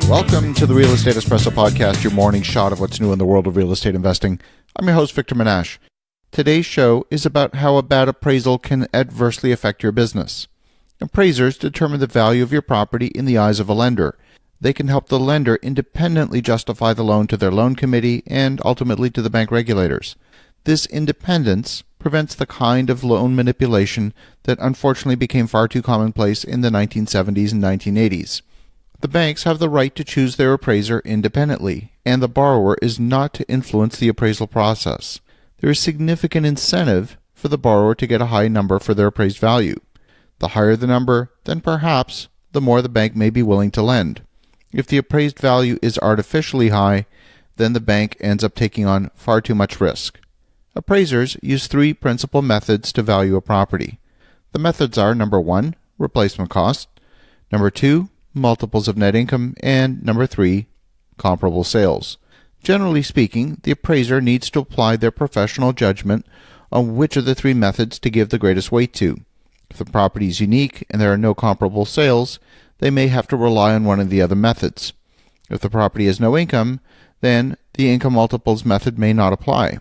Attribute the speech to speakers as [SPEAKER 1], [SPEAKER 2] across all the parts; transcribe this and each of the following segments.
[SPEAKER 1] Welcome to the Real Estate Espresso Podcast, your morning shot of what's new in the world of real estate investing. I'm your host, Victor Menashe. Today's show is about how a bad appraisal can adversely affect your business. Appraisers determine the value of your property in the eyes of a lender. They can help the lender independently justify the loan to their loan committee and ultimately to the bank regulators. This independence prevents the kind of loan manipulation that unfortunately became far too commonplace in the 1970s and 1980s. The banks have the right to choose their appraiser independently, and the borrower is not to influence the appraisal process. There is significant incentive for the borrower to get a high number for their appraised value. The higher the number, then perhaps the more the bank may be willing to lend. If the appraised value is artificially high, then the bank ends up taking on far too much risk. Appraisers use three principal methods to value a property. The methods are number 1, replacement cost, number 2, multiples of net income, and number 3, comparable sales. Generally speaking, the appraiser needs to apply their professional judgment on which of the three methods to give the greatest weight to. If the property is unique and there are no comparable sales, they may have to rely on one of the other methods. If the property has no income, then the income multiples method may not apply.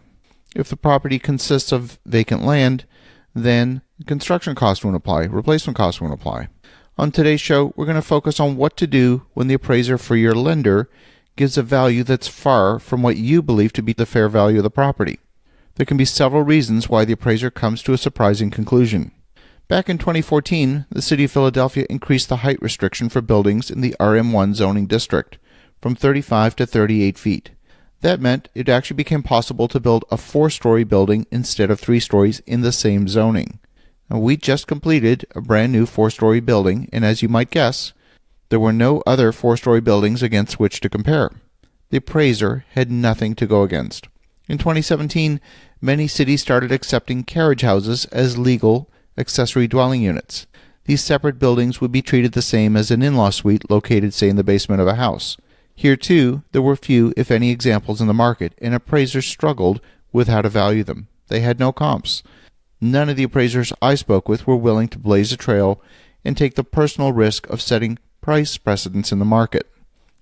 [SPEAKER 1] If the property consists of vacant land, then construction cost won't apply, replacement cost won't apply. On today's show, we're going to focus on what to do when the appraiser for your lender gives a value that's far from what you believe to be the fair value of the property. There can be several reasons why the appraiser comes to a surprising conclusion. Back in 2014, the City of Philadelphia increased the height restriction for buildings in the RM1 zoning district from 35 to 38 feet. That meant it actually became possible to build a 4-story building instead of 3 stories in the same zoning. Now, we just completed a brand new 4-story building, and as you might guess, there were no other 4-story buildings against which to compare. The appraiser had nothing to go against. In 2017, many cities started accepting carriage houses as legal accessory dwelling units. These separate buildings would be treated the same as an in-law suite located, say, in the basement of a house. Here, too, there were few, if any, examples in the market, and appraisers struggled with how to value them. They had no comps. None of the appraisers I spoke with were willing to blaze a trail and take the personal risk of setting price precedents in the market.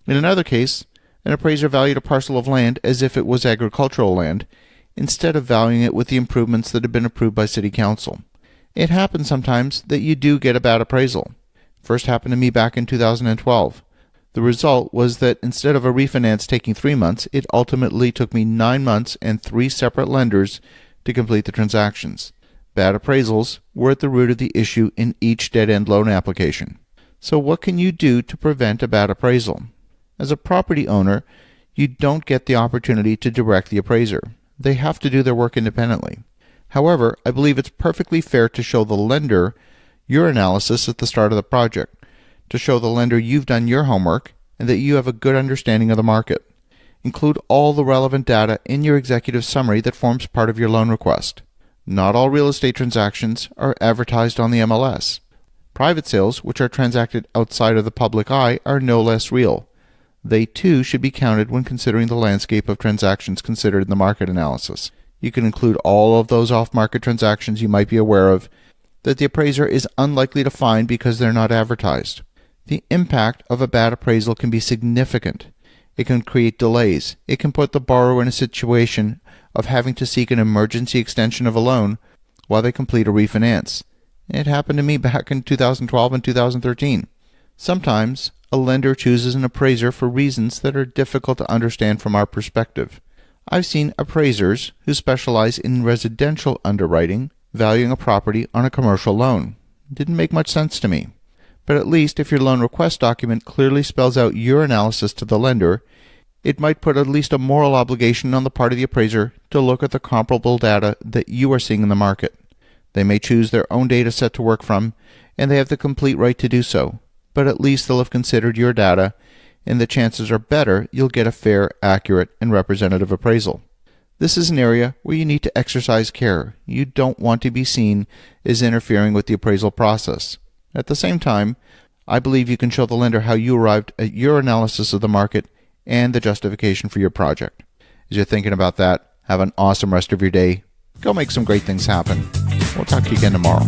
[SPEAKER 1] In another case, an appraiser valued a parcel of land as if it was agricultural land, instead of valuing it with the improvements that had been approved by City Council. It happens sometimes that you do get a bad appraisal. First happened to me back in 2012. The result was that instead of a refinance taking 3 months, it ultimately took me 9 months and 3 separate lenders to complete the transactions. Bad appraisals were at the root of the issue in each dead-end loan application. So what can you do to prevent a bad appraisal? As a property owner, you don't get the opportunity to direct the appraiser. They have to do their work independently. However, I believe it's perfectly fair to show the lender your analysis at the start of the project, to show the lender you've done your homework and that you have a good understanding of the market. Include all the relevant data in your executive summary that forms part of your loan request. Not all real estate transactions are advertised on the MLS. Private sales, which are transacted outside of the public eye, are no less real. They too should be counted when considering the landscape of transactions considered in the market analysis. You can include all of those off-market transactions you might be aware of that the appraiser is unlikely to find because they're not advertised. The impact of a bad appraisal can be significant. It can create delays. It can put the borrower in a situation of having to seek an emergency extension of a loan while they complete a refinance. It happened to me back in 2012 and 2013. Sometimes a lender chooses an appraiser for reasons that are difficult to understand from our perspective. I've seen appraisers who specialize in residential underwriting valuing a property on a commercial loan. It didn't make much sense to me. But at least if your loan request document clearly spells out your analysis to the lender, it might put at least a moral obligation on the part of the appraiser to look at the comparable data that you are seeing in the market. They may choose their own data set to work from, and they have the complete right to do so, but at least they'll have considered your data, and the chances are better you'll get a fair, accurate, and representative appraisal. This is an area where you need to exercise care. You don't want to be seen as interfering with the appraisal process. At the same time, I believe you can show the lender how you arrived at your analysis of the market and the justification for your project. As you're thinking about that, have an awesome rest of your day. Go make some great things happen. We'll talk to you again tomorrow.